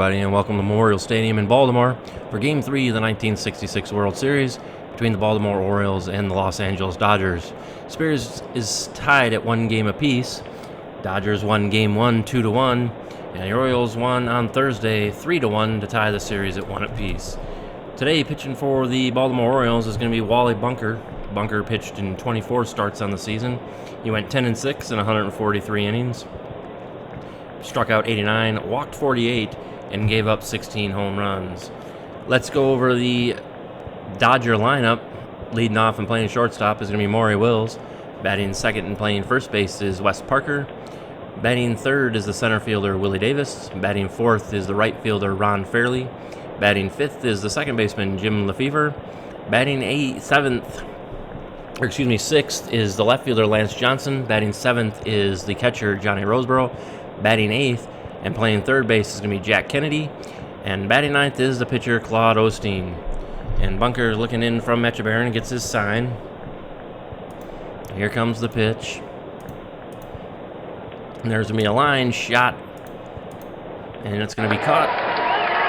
everybody, and welcome to Memorial Stadium in Baltimore for Game 3 of the 1966 World Series between the Baltimore Orioles and the Los Angeles Dodgers. Series is tied at 1 game apiece. Dodgers won Game 1 2-1, and the Orioles won on Thursday 3-1 to tie the series at 1 apiece. Today, pitching for the Baltimore Orioles is going to be Wally Bunker. Bunker pitched in 24 starts on the season. He went 10-6 in 143 innings. Struck out 89, walked 48, and gave up 16 home runs. Let's go over the Dodger lineup. Leading off and playing shortstop is going to be Maury Wills. Batting second and playing first base is Wes Parker. Batting third is the center fielder Willie Davis. Batting fourth is the right fielder Ron Fairley. Batting fifth is the second baseman Jim Lefevre. Batting sixth is the left fielder Lance Johnson. Batting seventh is the catcher Johnny Roseboro. Batting eighth and playing third base is going to be Jack Kennedy. And batting ninth is the pitcher Claude Osteen. And Bunker looking in from Etchebarren, gets his sign. Here comes the pitch. And there's going to be a line shot. And it's going to be caught.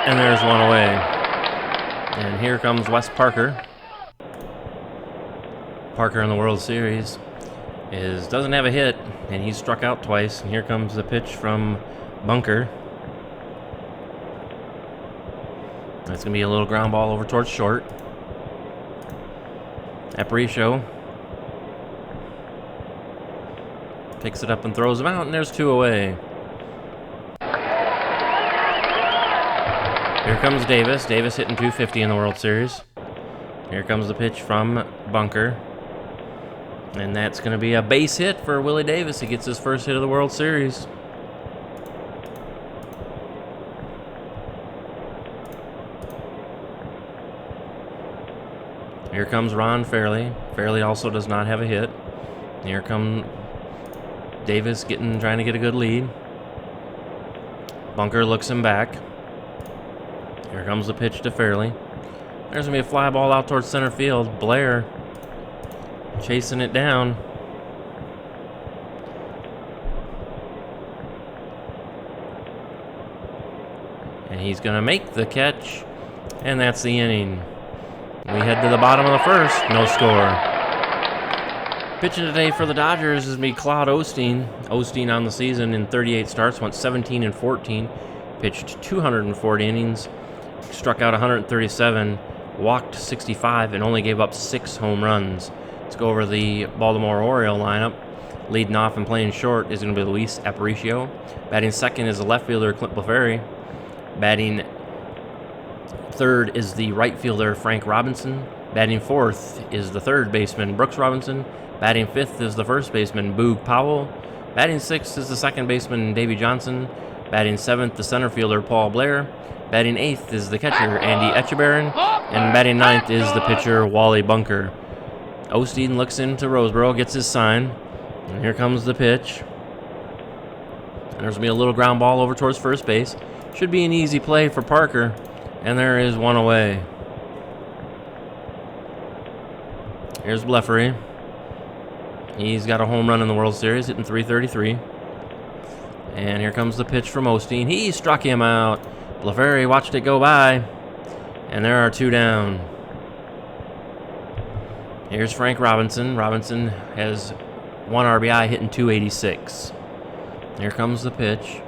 And there's one away. And here comes Wes Parker. Parker in the World Series doesn't have a hit, and he's struck out twice. And here comes the pitch from Bunker. That's going to be a little ground ball over towards short. Aparicio picks it up and throws him out, and there's two away. Here comes Davis. Davis hitting .250 in the World Series. Here comes the pitch from Bunker. And that's going to be a base hit for Willie Davis. He gets his first hit of the World Series. Here comes Ron Fairley. Fairley also does not have a hit. Here comes Davis trying to get a good lead. Bunker looks him back. Here comes the pitch to Fairley. There's going to be a fly ball out towards center field. Blair chasing it down. And he's going to make the catch. And that's the inning. We head to the bottom of the first. No score. Pitching today for the Dodgers is going to be Claude Osteen. Osteen on the season in 38 starts, went 17-14. Pitched 240 innings. Struck out 137. Walked 65 and only gave up 6 home runs. Let's go over the Baltimore Oriole lineup. Leading off and playing short is going to be Luis Aparicio. Batting second is the left fielder Clint Lefevre. Batting third is the right fielder Frank Robinson. Batting fourth is the third baseman Brooks Robinson. Batting fifth is the first baseman Boog Powell. Batting sixth is the second baseman Davy Johnson. Batting seventh, the center fielder Paul Blair. Batting eighth is the catcher Andy Etchebarren. And batting ninth is the pitcher Wally Bunker. Osteen looks into Roseboro, gets his sign. And here comes the pitch. And there's going to be a little ground ball over towards first base. Should be an easy play for Parker. And there is one away. Here's Lefevre. He's got a home run in the World Series, hitting .333. And here comes the pitch from Osteen. He struck him out. Lefevre watched it go by. And there are 2 down. Here's Frank Robinson. Robinson has 1 RBI, hitting .286. Here comes the pitch.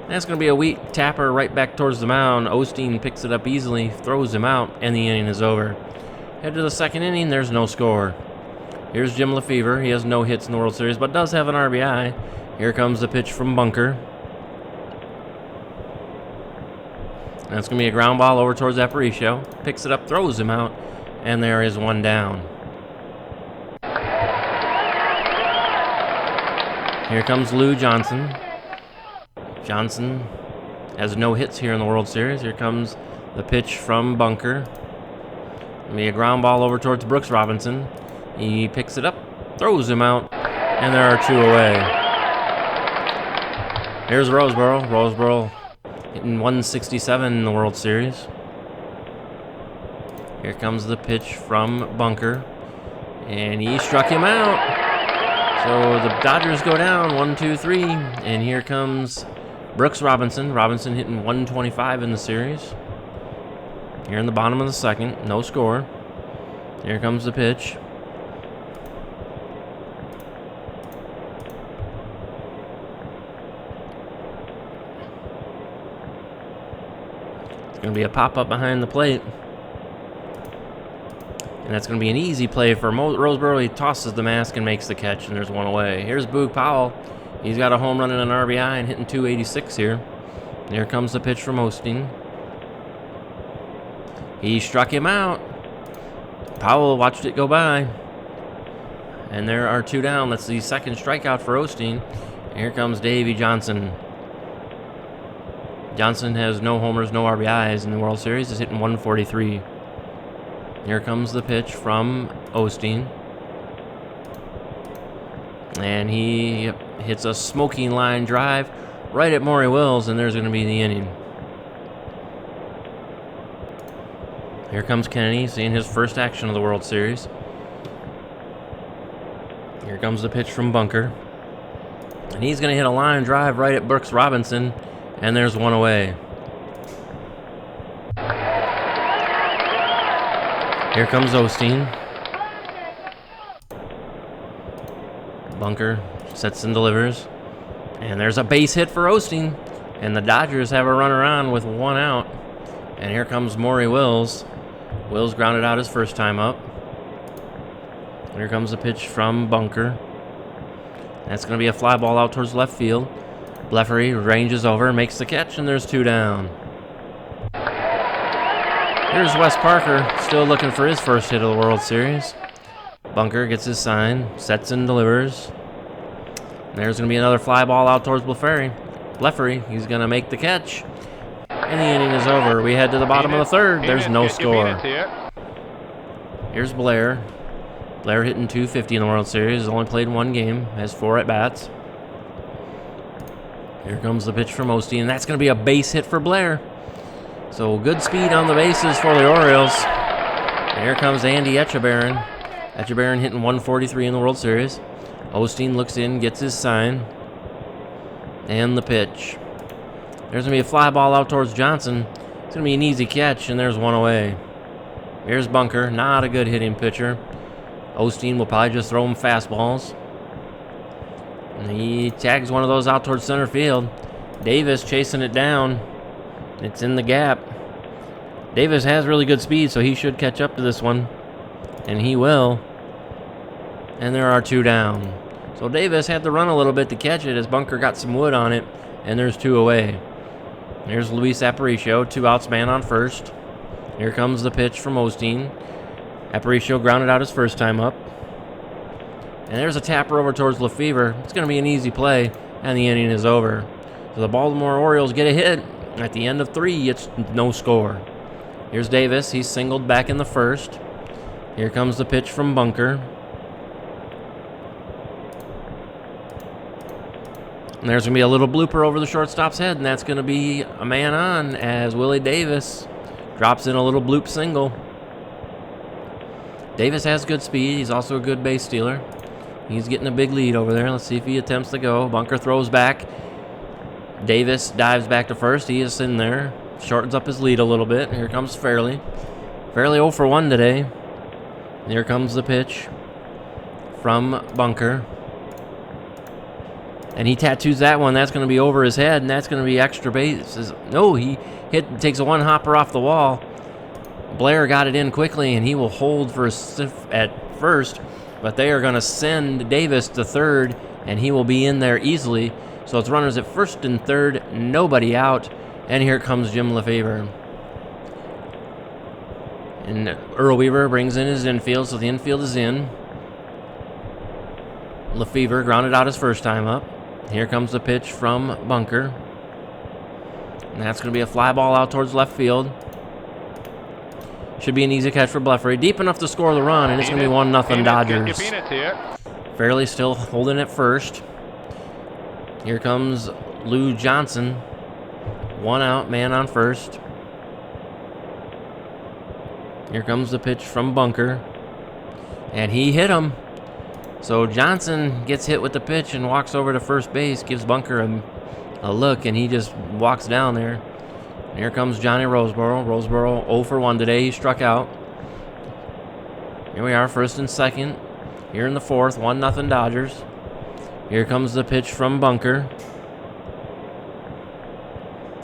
That's going to be a weak tapper right back towards the mound. Osteen picks it up easily, throws him out, and the inning is over. Head to the second inning, there's no score. Here's Jim Lefevre. He has no hits in the World Series, but does have an RBI. Here comes the pitch from Bunker. That's going to be a ground ball over towards Aparicio. Picks it up, throws him out, and there is 1 down. Here comes Lou Johnson. Johnson has no hits here in the World Series. Here comes the pitch from Bunker. It'll be a ground ball over towards Brooks Robinson. He picks it up, throws him out, and there are 2 away. Here's Roseboro. Roseboro hitting 167 in the World Series. Here comes the pitch from Bunker. And he struck him out. So the Dodgers go down 1-2-3. And here comes Brooks Robinson. Robinson hitting 125 in the series. Here in the bottom of the second. No score. Here comes the pitch. It's going to be a pop-up behind the plate. And that's going to be an easy play for Roseboro. He tosses the mask and makes the catch, and there's one away. Here's Boog Powell. He's got a home run and an RBI and hitting 286 here. And here comes the pitch from Osteen. He struck him out. Powell watched it go by. And there are 2 down. That's the second strikeout for Osteen. And here comes Davey Johnson. Johnson has no homers, no RBIs in the World Series. He's hitting 143. Here comes the pitch from Osteen. And he hits a smoking line drive right at Maury Wills, and there's going to be the inning. Here comes Kennedy, seeing his first action of the World Series. Here comes the pitch from Bunker. And he's going to hit a line drive right at Brooks Robinson, and there's one away. Here comes Osteen. Bunker sets and delivers. And there's a base hit for Osteen. And the Dodgers have a runner on with 1 out. And here comes Maury Wills. Wills grounded out his first time up. Here comes the pitch from Bunker. That's going to be a fly ball out towards left field. Blefary ranges over, makes the catch, and there's 2 down. Here's Wes Parker, still looking for his first hit of the World Series. Bunker gets his sign, sets and delivers. And there's going to be another fly ball out towards Blefary. He's going to make the catch. And the inning is over. We head to the bottom of the third. There's no score. Here's Blair. Blair hitting 250 in the World Series. Has only played 1 game. Has 4 at-bats. Here comes the pitch from Osteen. And that's going to be a base hit for Blair. So good speed on the bases for the Orioles. And here comes Andy Etchebarren. Etchebarren hitting 143 in the World Series. Osteen looks in, gets his sign. And the pitch. There's going to be a fly ball out towards Johnson. It's going to be an easy catch, and there's 1 away. Here's Bunker, not a good hitting pitcher. Osteen will probably just throw him fastballs. And he tags one of those out towards center field. Davis chasing it down. It's in the gap. Davis has really good speed, so he should catch up to this one. And he will. And there are 2 down. So Davis had to run a little bit to catch it as Bunker got some wood on it. And there's 2 away. Here's Luis Aparicio, 2 outs, man on first. Here comes the pitch from Osteen. Aparicio grounded out his first time up. And there's a tapper over towards Lefevre. It's going to be an easy play, and the inning is over. So the Baltimore Orioles get a hit. At the end of 3, it's no score. Here's Davis. He's singled back in the first. Here comes the pitch from Bunker. And there's going to be a little blooper over the shortstop's head, and that's going to be a man on as Willie Davis drops in a little bloop single. Davis has good speed. He's also a good base stealer. He's getting a big lead over there. Let's see if he attempts to go. Bunker throws back. Davis dives back to first. He is in there. Shortens up his lead a little bit. Here comes Fairley. Fairley 0 for 1 today. And here comes the pitch from Bunker. And he tattoos that one. That's going to be over his head, and that's going to be extra bases. No, he takes a 1-hopper off the wall. Blair got it in quickly, and he will hold for at first. But they are going to send Davis to third, and he will be in there easily. So it's runners at first and third, nobody out. And here comes Jim Lefevre. And Earl Weaver brings in his infield, so the infield is in. Lefevre grounded out his first time up. Here comes the pitch from Bunker. And that's going to be a fly ball out towards left field. Should be an easy catch for Blefary. Deep enough to score the run, and it's going to be 1-0 Dodgers. Fairley still holding at first. Here comes Lou Johnson. 1 out, man on first. Here comes the pitch from Bunker. And he hit him. So Johnson gets hit with the pitch and walks over to first base, gives Bunker a look, and he just walks down there. And here comes Johnny Roseboro. Roseboro 0 for 1 today. He struck out. Here we are, first and second. Here in the fourth, 1-0 Dodgers. Here comes the pitch from Bunker.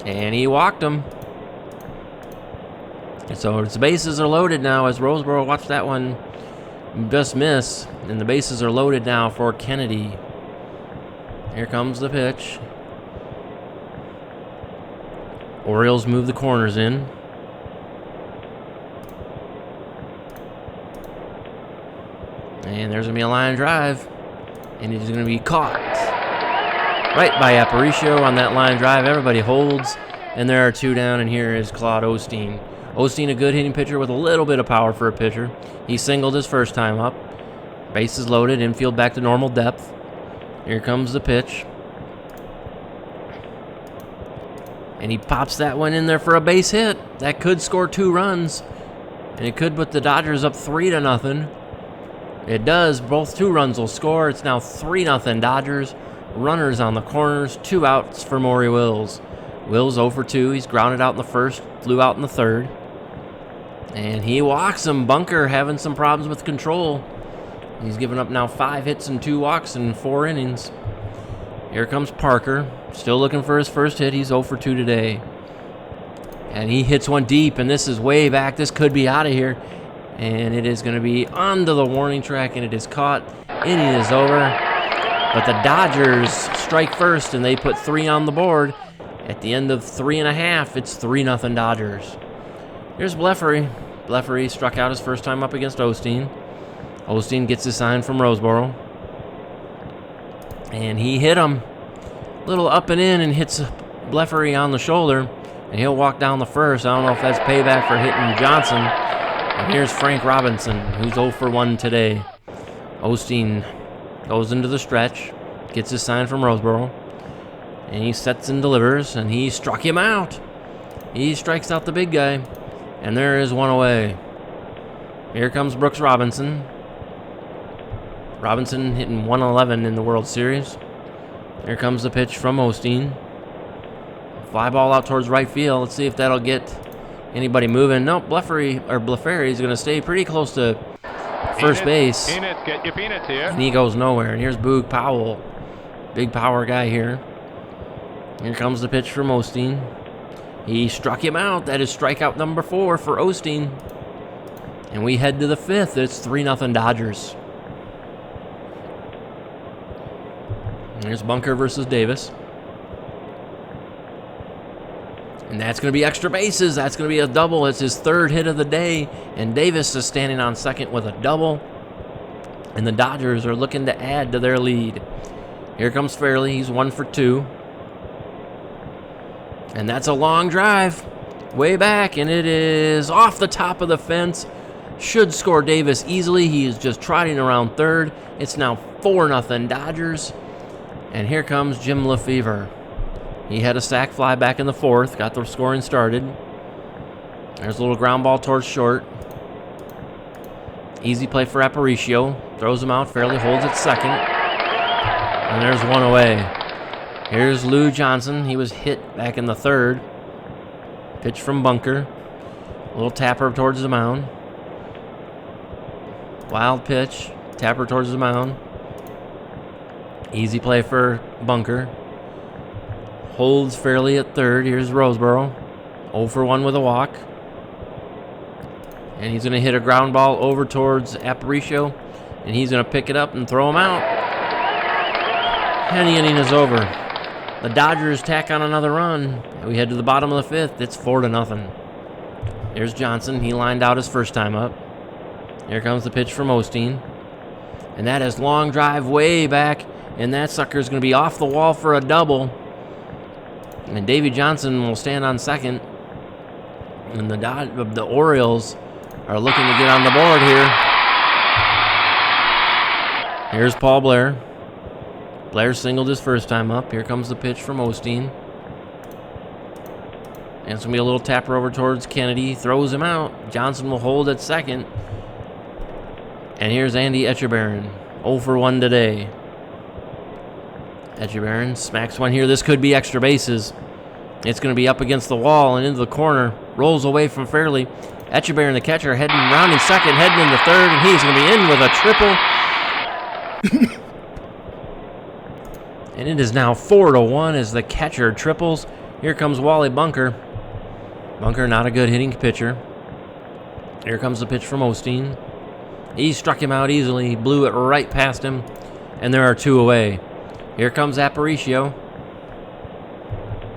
And he walked him. So the bases are loaded now as Roseboro watched that one just miss. And the bases are loaded now for Kennedy. Here comes the pitch. Orioles move the corners in. And there's going to be a line drive. And he's going to be caught right by Aparicio on that line drive. Everybody holds. And there are 2 down. And here is Claude Osteen. Osteen, a good hitting pitcher with a little bit of power for a pitcher. He singled his first time up. Bases loaded. Infield back to normal depth. Here comes the pitch. And he pops that one in there for a base hit. That could score 2 runs. And it could put the Dodgers up 3-0. It does. Both 2 runs will score. It's now 3-0 Dodgers. Runners on the corners. 2 outs for Maury Wills. Wills 0 for 2. He's grounded out in the first. Flew out in the third. And he walks him. Bunker having some problems with control. He's given up now 5 hits and 2 walks in 4 innings. Here comes Parker. Still looking for his first hit. He's 0 for 2 today. And he hits one deep, and this is way back. This could be out of here. And it is going to be onto the warning track, and it is caught. Inning is over. But the Dodgers strike first, and they put 3 on the board. At the end of 3.5, it's 3-0 Dodgers. Here's Blefary. Blefary struck out his first time up against Osteen. Osteen gets his sign from Roseboro. And he hit him. Little up and in and hits Blefary on the shoulder. And he'll walk down the first. I don't know if that's payback for hitting Johnson. And here's Frank Robinson, who's 0 for 1 today. Osteen goes into the stretch. Gets his sign from Roseboro. And he sets and delivers. And he struck him out. He strikes out the big guy. And there is 1 away. Here comes Brooks Robinson. Robinson hitting 111 in the World Series. Here comes the pitch from Osteen. Fly ball out towards right field. Let's see if that'll get anybody moving. Nope, Blefary is going to stay pretty close to first base. Get your peanuts here. And he goes nowhere. And here's Boog Powell. Big power guy here. Here comes the pitch from Osteen. He struck him out. That is strikeout number 4 for Osteen. And we head to the 5th. It's 3-0 Dodgers. There's Bunker versus Davis. And that's going to be extra bases. That's going to be a double. It's his 3rd hit of the day. And Davis is standing on second with a double. And the Dodgers are looking to add to their lead. Here comes Fairley. He's 1 for 2. And that's a long drive. Way back. And it is off the top of the fence. Should score Davis easily. He is just trotting around third. It's now 4-0 Dodgers. And here comes Jim Lefevre. He had a sac fly back in the 4th. Got the scoring started. There's a little ground ball towards short. Easy play for Aparicio. Throws him out. Fairley holds at second. And there's 1 away. Here's Lou Johnson. He was hit back in the 3rd. Pitch from Bunker. A little tapper towards the mound. Wild pitch. Tapper towards the mound. Easy play for Bunker. Holds Fairley at 3rd. Here's Roseboro. 0 for 1 with a walk. And he's going to hit a ground ball over towards Aparicio. And he's going to pick it up and throw him out. And the inning is over. The Dodgers tack on another run. We head to the bottom of the 5th. It's 4-0. There's Johnson. He lined out his first time up. Here comes the pitch from Osteen. And that is long drive way back. And that sucker is going to be off the wall for a double. And Davy Johnson will stand on second. And the Orioles are looking to get on the board here. Here's Paul Blair. Blair singled his first time up. Here comes the pitch from Osteen. And it's going to be a little tapper over towards Kennedy. Throws him out. Johnson will hold at second. And here's Andy Etchebarren. 0 for 1 today. Etchebarren smacks one here. This could be extra bases. It's going to be up against the wall and into the corner. Rolls away from Fairley. Etchebarren, the catcher, heading round in second, heading into third, and he's going to be in with a triple. And it is now 4-1 as the catcher triples. Here comes Wally Bunker. Bunker, not a good hitting pitcher. Here comes the pitch from Osteen. He struck him out easily, blew it right past him, and there are 2 away. Here comes Aparicio.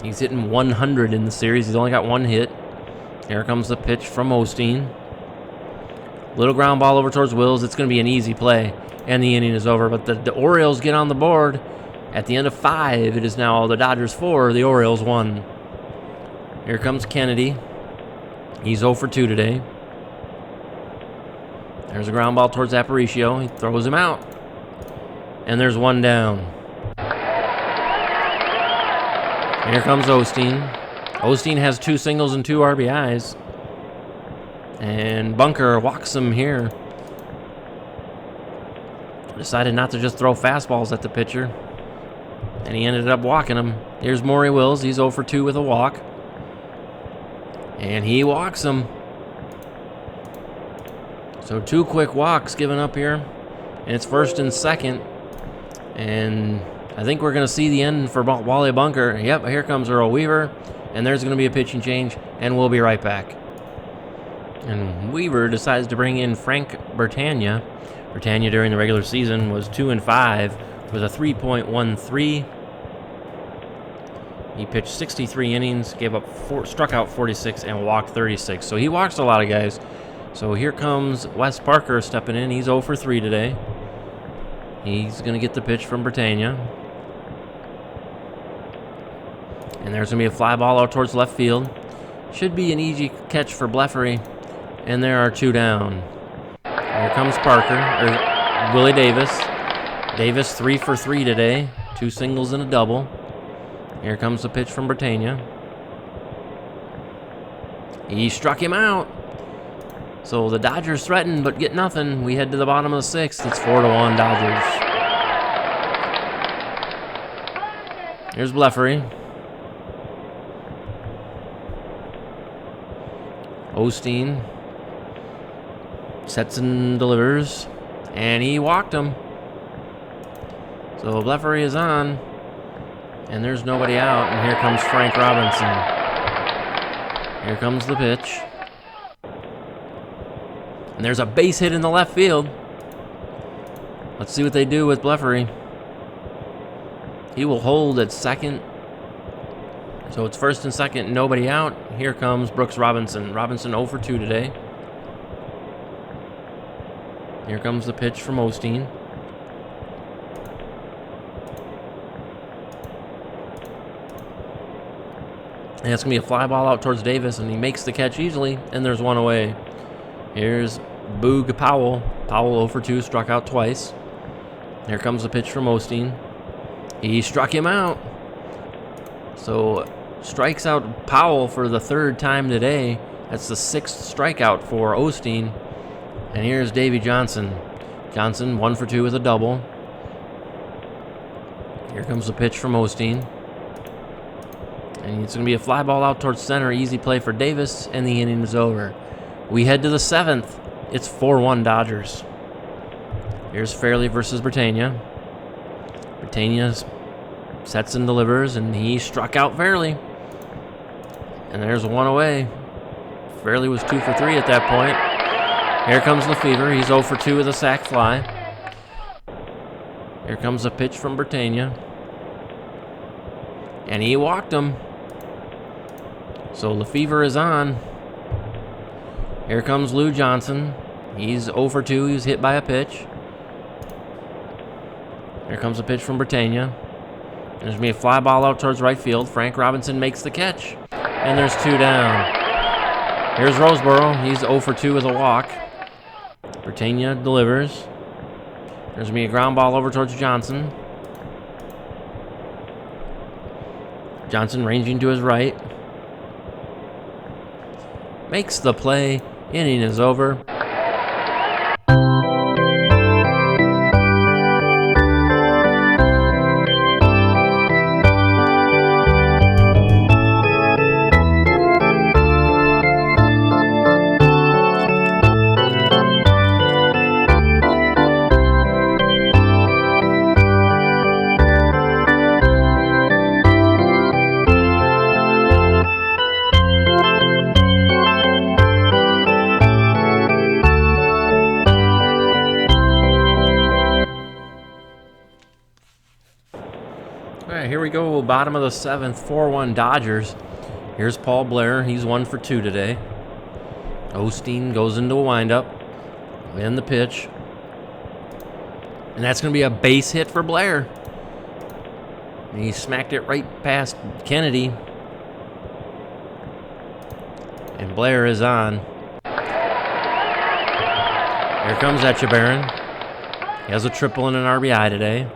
He's hitting 100 in the series. He's only got 1 hit. Here comes the pitch from Osteen. Little ground ball over towards Wills. It's going to be an easy play, and the inning is over. But the Orioles get on the board at the end of 5. It is now the Dodgers 4, the Orioles 1. Here comes Kennedy. He's 0 for 2 today. There's a ground ball towards Aparicio. He throws him out. And there's 1 down. Here comes Osteen. Osteen has 2 singles and 2 RBIs. And Bunker walks him here. Decided not to just throw fastballs at the pitcher. And he ended up walking him. Here's Maury Wills. He's 0 for 2 with a walk. And he walks him. So 2 quick walks given up here. And it's first and second. And I think we're going to see the end for Wally Bunker. Yep, here comes Earl Weaver. And there's going to be a pitching change. And we'll be right back. And Weaver decides to bring in Frank Bertagna. Bertagna during the regular season was 2-5 with a 3.13. He pitched 63 innings, struck out 46, and walked 36. So he walks a lot of guys. So here comes Wes Parker stepping in. He's 0 for 3 today. He's going to get the pitch from Bertagna. And there's going to be a fly ball out towards left field. Should be an easy catch for Blefary. And there are 2 down. Here comes Parker, or Willie Davis. Davis 3 for 3 today. 2 singles and a double. Here comes the pitch from Bertagna. He struck him out. So the Dodgers threaten, but get nothing. We head to the bottom of the 6th. It's 4-1 Dodgers. Here's Blefary. Osteen sets and delivers, and he walked him. So Blefary is on, and there's nobody out, and here comes Frank Robinson. Here comes the pitch. And there's a base hit in the left field. Let's see what they do with Blefary. He will hold at second. So it's first and second, nobody out. Here comes Brooks Robinson. Robinson 0 for 2 today. Here comes the pitch from Osteen. And it's going to be a fly ball out towards Davis, and he makes the catch easily, and there's 1 away. Here's Boog Powell. Powell 0 for 2, struck out twice. Here comes the pitch from Osteen. He struck him out. So strikes out Powell for the 3rd time today. That's the 6th strikeout for Osteen. And here's Davey Johnson. Johnson 1 for 2 with a double. Here comes the pitch from Osteen. And it's going to be a fly ball out towards center. Easy play for Davis, and the inning is over. We head to the 7th. It's 4-1 Dodgers. Here's Fairley versus Bertagna. Bertagna sets and delivers, and he struck out Fairley. And there's 1 away. Fairley was 2 for 3 at that point. Here comes Lefevre. He's 0 for 2 with a sac fly. Here comes a pitch from Bertagna. And he walked him. So Lefevre is on. Here comes Lou Johnson. He's 0 for 2. He was hit by a pitch. Here comes a pitch from Bertagna. There's going to be a fly ball out towards right field. Frank Robinson makes the catch. And there's 2 down. Here's Roseboro. He's 0 for 2 with a walk. Bertagna delivers. There's going to be a ground ball over towards Johnson. Johnson ranging to his right. Makes the play. Inning is over. right, here we go. Bottom of the 7th, 4-1 Dodgers. Here's Paul Blair. He's 1 for 2 today. Osteen goes into a windup. And the pitch. And that's going to be a base hit for Blair. And he smacked it right past Kennedy. And Blair is on. Here comes Etchebarren. He has a triple and an RBI today.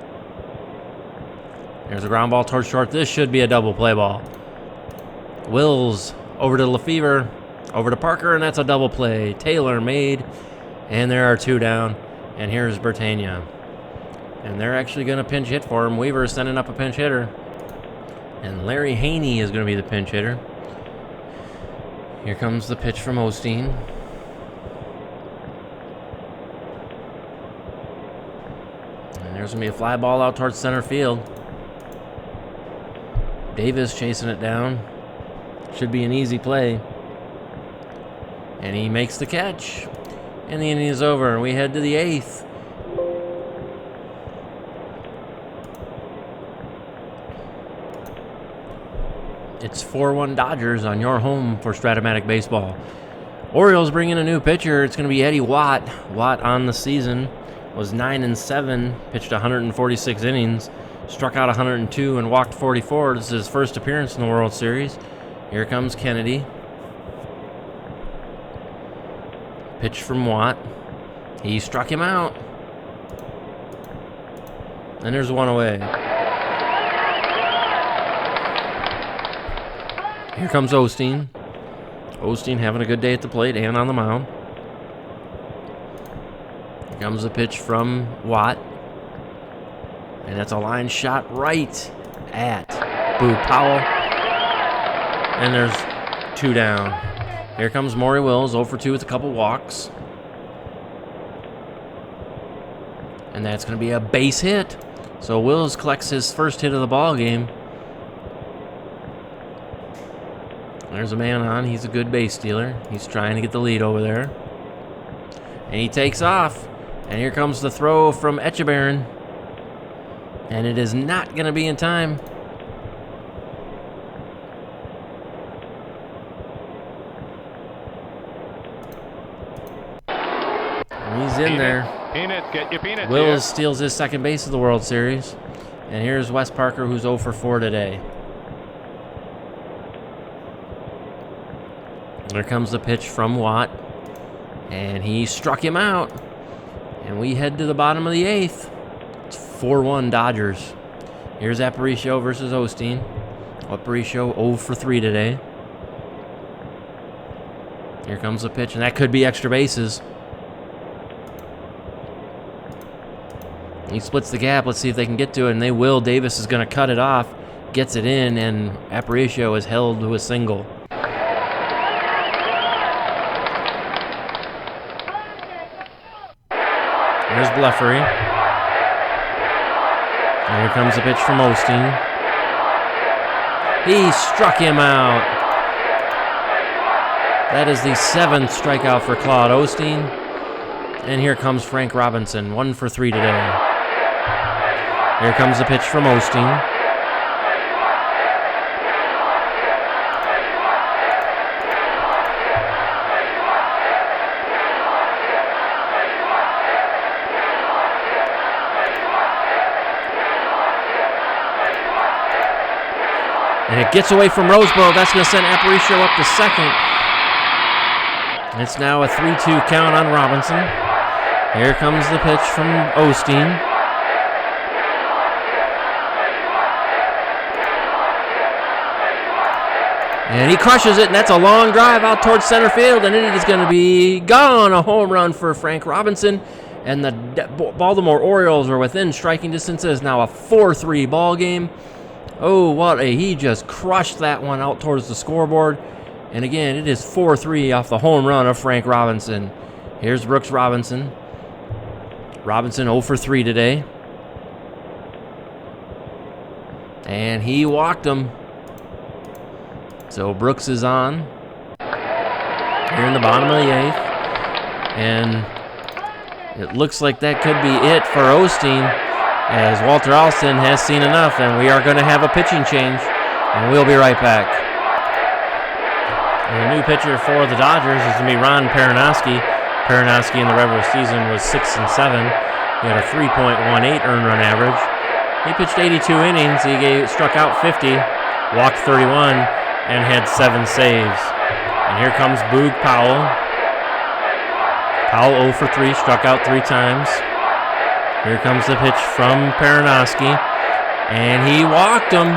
There's a ground ball towards short. This should be a double play ball. Wills over to Lefevre, over to Parker, and that's a double play. Taylor made, and there are 2 down. And here's Bertagna. And they're actually going to pinch hit for him. Weaver is sending up a pinch hitter. And Larry Haney is going to be the pinch hitter. Here comes the pitch from Osteen. And there's going to be a fly ball out towards center field. Davis chasing it down. Should be an easy play. And he makes the catch. And the inning is over. We head to the 8th. It's 4-1 Dodgers on your home for Strat-o-Matic Baseball. Orioles bring in a new pitcher. It's going to be Eddie Watt. Watt on the season was 9-7, pitched 146 innings, struck out 102 and walked 44. This is his first appearance in the World Series. Here comes Kennedy. Pitch from Watt. He struck him out. And there's 1 away. Here comes Osteen. Osteen having a good day at the plate and on the mound. Here comes the pitch from Watt. And that's a line shot right at Boo Powell. And there's 2 down. Here comes Maury Wills, 0 for 2 with a couple walks. And that's going to be a base hit. So Wills collects his first hit of the ball game. There's a man on. He's a good base stealer. He's trying to get the lead over there. And he takes off. And here comes the throw from Etchebarren. And it is not going to be in time. He's in there. Peanut, get your peanut. Wills steals his second base of the World Series. And here's Wes Parker, who's 0 for 4 today. There comes the pitch from Watt. And he struck him out. And we head to the bottom of the 8th. It's 4-1 Dodgers. Here's Aparicio versus Osteen. Aparicio 0 for 3 today. Here comes the pitch, and that could be extra bases. He splits the gap. Let's see if they can get to it, and they will. Davis is going to cut it off, gets it in, and Aparicio is held to a single. Here's Bleffery. And here comes the pitch from Osteen. He struck him out. That is the 7th strikeout for Claude Osteen. And here comes Frank Robinson, 1 for 3 today. Here comes the pitch from Osteen. And it gets away from Roseboro. That's going to send Aparicio up to second. It's now a 3-2 count on Robinson. Here comes the pitch from Osteen. And he crushes it, and that's a long drive out towards center field, and it is going to be gone. A home run for Frank Robinson. And the Baltimore Orioles are within striking distance. It is now a 4-3 ball game. Oh, he just crushed that one out towards the scoreboard. And again, it is 4-3 off the home run of Frank Robinson. Here's Brooks Robinson. Robinson 0 for 3 today. And he walked him. So Brooks is on. Here in the bottom of the 8th. And it looks like that could be it for Osteen. as Walter Alston has seen enough, and we are going to have a pitching change, and we'll be right back. And the new pitcher for the Dodgers is going to be Ron Peranowski. Peranowski in the regular season was 6-7. He had a 3.18 earned run average. He pitched 82 innings. He struck out 50, walked 31, and had 7 saves. And here comes Boog Powell. Powell 0 for 3, struck out 3 times. Here comes the pitch from Peranowski, and he walked him.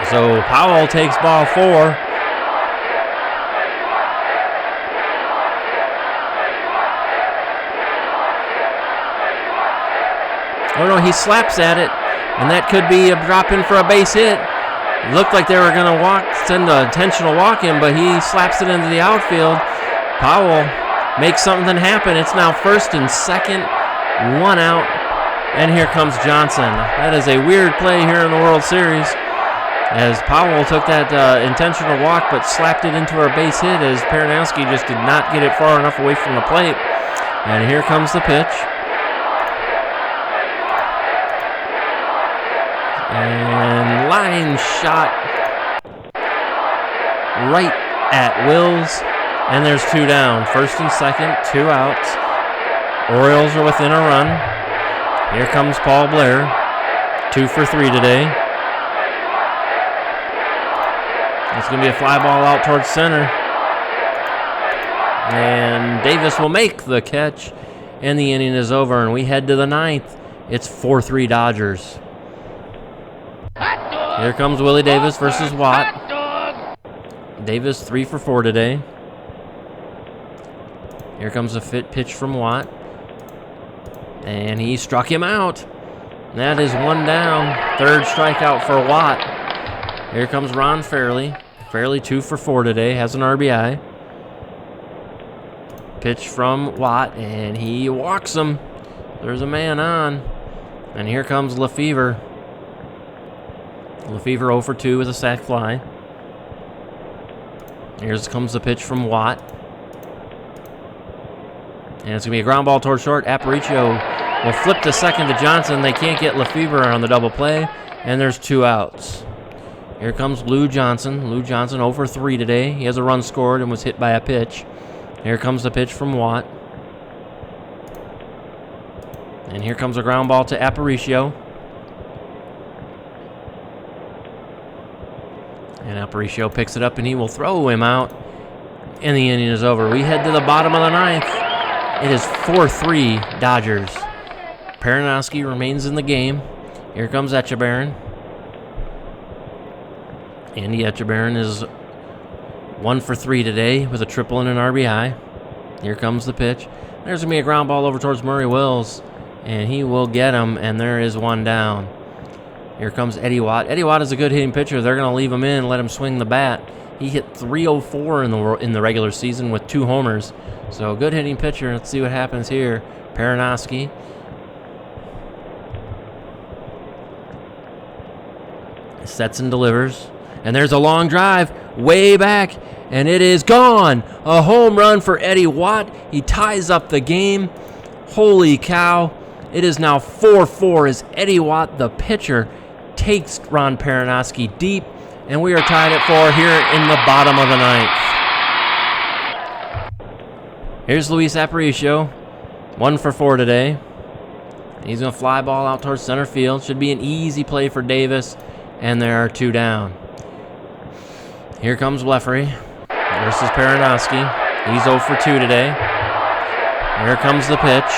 So Powell takes ball 4. Oh no, he slaps at it, and that could be a drop in for a base hit. It looked like they were going to send an intentional walk in, but he slaps it into the outfield. Powell makes something happen. It's now 1st and 2nd, 1 out, and here comes Johnson. That is a weird play here in the World Series, as Powell took that intentional walk but slapped it into a base hit, as Peranowski just did not get it far enough away from the plate. And here comes the pitch. And line shot right at Wills. And there's 2 down. 1st and 2nd, 2 outs. Orioles are within a run. Here comes Paul Blair. 2 for 3 today. It's going to be a fly ball out towards center. And Davis will make the catch. And the inning is over. And we head to the 9th. It's 4-3 Dodgers. Here comes Willie Davis versus Watt. Davis 3 for 4 today. Here comes a pitch from Watt. And he struck him out. That is 1 down. 3rd strikeout for Watt. Here comes Ron Fairley. Fairley 2 for 4 today. Has an RBI. Pitch from Watt. And he walks him. There's a man on. And here comes Lefevre. Lefevre 0 for 2 with a sac fly. Here comes the pitch from Watt. And it's going to be a ground ball towards short. Aparicio will flip to second to Johnson. They can't get Lefevre on the double play. And there's 2 outs. Here comes Lou Johnson. Lou Johnson 0 for 3 today. He has a run scored and was hit by a pitch. Here comes the pitch from Watt. And here comes a ground ball to Aparicio. And Aparicio picks it up, and he will throw him out. And the inning is over. We head to the bottom of the 9th. It is 4-3 Dodgers. Peranowski remains in the game. Here comes Etchebarren. Andy Etchebarren is 1 for 3 today with a triple and an RBI. Here comes the pitch. There's going to be a ground ball over towards Murray Wills, and he will get him, and there is 1 down. Here comes Eddie Watt. Eddie Watt is a good hitting pitcher. They're going to leave him in and let him swing the bat. He hit .304 in the regular season with 2 homers. So good hitting pitcher. Let's see what happens here. Peranowski. Sets and delivers. And there's a long drive way back. And it is gone. A home run for Eddie Watt. He ties up the game. Holy cow. It is now 4-4 as Eddie Watt, the pitcher, takes Ron Peranowski deep, and we are tied at 4 here in the bottom of the 9th. Here's Luis Aparicio, 1 for 4 today. He's going to fly ball out towards center field. Should be an easy play for Davis, and there are 2 down. Here comes Leffery versus Peranowski. He's 0 for 2 today. Here comes the pitch.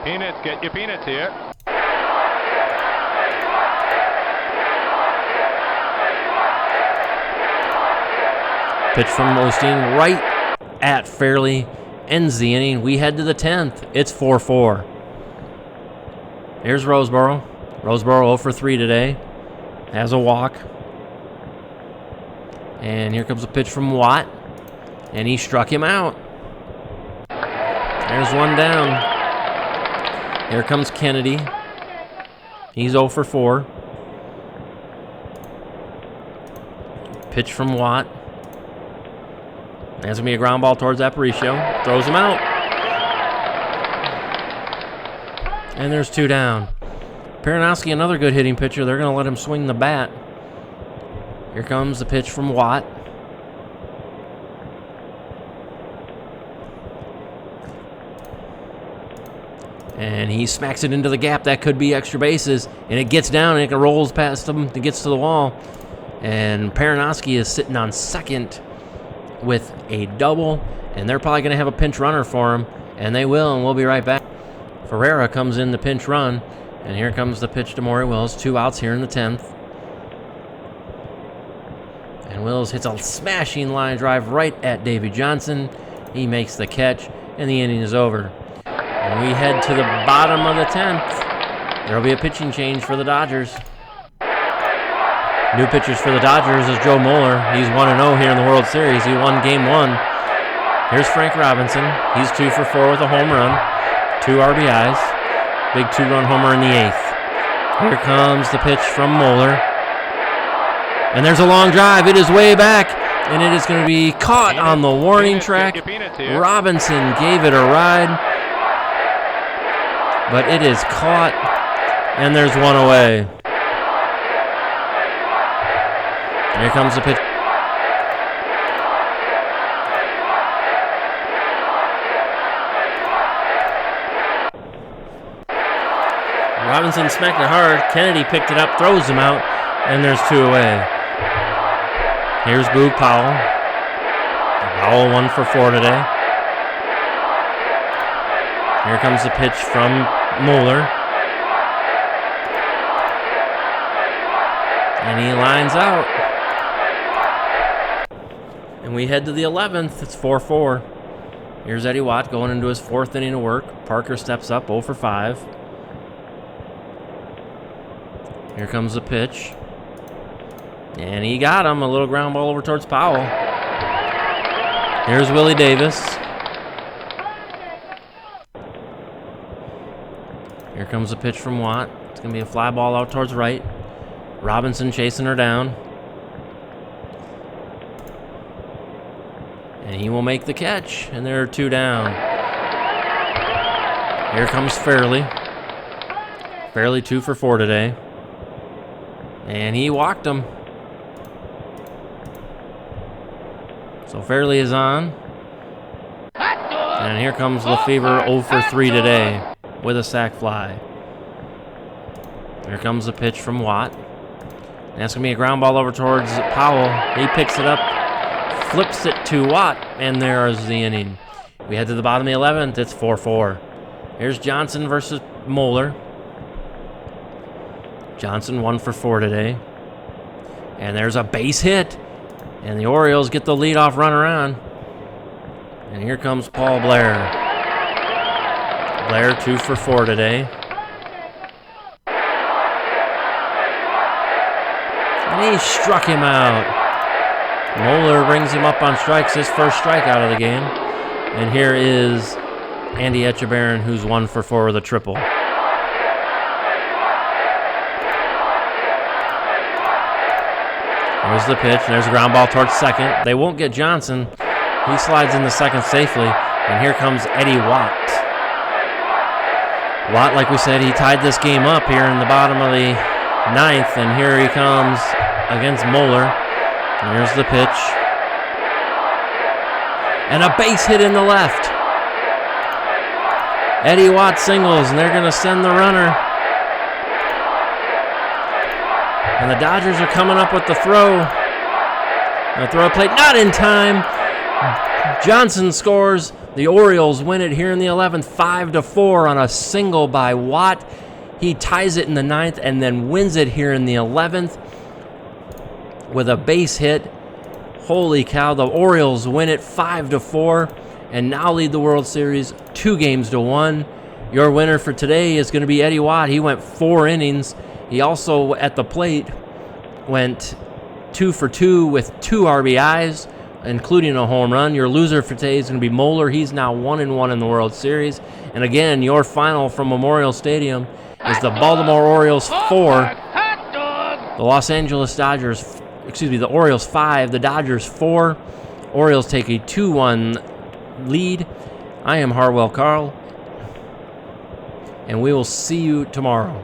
Peanuts, get your peanuts here. Pitch from Osteen right at Fairley. Ends the inning. We head to the 10th. It's 4-4. Here's Roseboro. Roseboro 0 for 3 today. Has a walk. And here comes a pitch from Watt. And he struck him out. There's 1 down. Here comes Kennedy. He's 0 for 4. Pitch from Watt. That's going to be a ground ball towards Aparicio. Throws him out. And there's 2 down. Peranowski, another good hitting pitcher. They're going to let him swing the bat. Here comes the pitch from Watt. And he smacks it into the gap. That could be extra bases. And it gets down and it rolls past him. It gets to the wall. And Peranowski is sitting on second with a double. And they're probably going to have a pinch runner for him. And they will, and we'll be right back. Ferreira comes in the pinch run. And here comes the pitch to Maury Wills. 2 outs here in the 10th. And Wills hits a smashing line drive right at Davy Johnson. He makes the catch, and the inning is over. And we head to the bottom of the 10th. There will be a pitching change for the Dodgers. New pitchers for the Dodgers is Joe Moeller. He's 1-0 here in the World Series. He won Game 1. Here's Frank Robinson. He's 2 for 4 with a home run. 2 RBIs. Big 2-run homer in the 8th. Here comes the pitch from Moeller. And there's a long drive. It is way back. And it is going to be caught on the warning track. Robinson gave it a ride. But it is caught. And there's 1 away. Here comes the pitch. Robinson smacked it hard. Kennedy picked it up, throws him out, and there's 2 away. Here's Boog Powell. Powell 1 for 4 today. Here comes the pitch from Moeller. And he lines out. And we head to the 11th. It's 4-4. Here's Eddie Watt going into his 4th inning of work. Parker steps up 0 for 5. Here comes the pitch. And he got him. A little ground ball over towards Powell. Here's Willie Davis. Here comes the pitch from Watt. It's going to be a fly ball out towards right. Robinson chasing her down. And he will make the catch. And there are 2 down. Here comes Fairley. Fairley 2 for 4 today. And he walked him. So Fairley is on. And here comes Lefevre 0 for 3 today with a sac fly. Here comes the pitch from Watt. And that's going to be a ground ball over towards Powell. He picks it up, flips it to Watt, and there is the inning. We head to the bottom of the 11th. It's 4-4. Here's Johnson versus Moeller. Johnson 1 for 4 today. And there's a base hit. And the Orioles get the leadoff runner on. And here comes Paul Blair. Blair 2 for 4 today. And he struck him out. Moeller brings him up on strikes, his first strikeout of the game. And here is Andy Etchebarren, who's 1 for 4 with a triple. There's the pitch, and there's a ground ball towards second. They won't get Johnson. He slides into second safely, and here comes Eddie Watt. Watt, like we said, he tied this game up here in the bottom of the 9th, and here he comes against Moeller. And here's the pitch. And a base hit in the left. Eddie Watt singles, and they're going to send the runner. And the Dodgers are coming up with the throw. The throw plate, not in time. Johnson scores. The Orioles win it here in the 11th, 5-4 on a single by Watt. He ties it in the 9th and then wins it here in the 11th with a base hit. Holy cow, the Orioles win it 5-4 and now lead the World Series 2-1. Your winner for today is going to be Eddie Watt. He went 4 innings. He also, at the plate, went 2 for 2 with 2 RBIs, including a home run. Your loser for today is going to be Moeller. He's now 1-1 in the World Series. And again, your final from Memorial Stadium is the Baltimore Orioles 4, the the Orioles 5, the Dodgers 4. Orioles take a 2-1 lead. I am Harwell Carl. and we will see you tomorrow.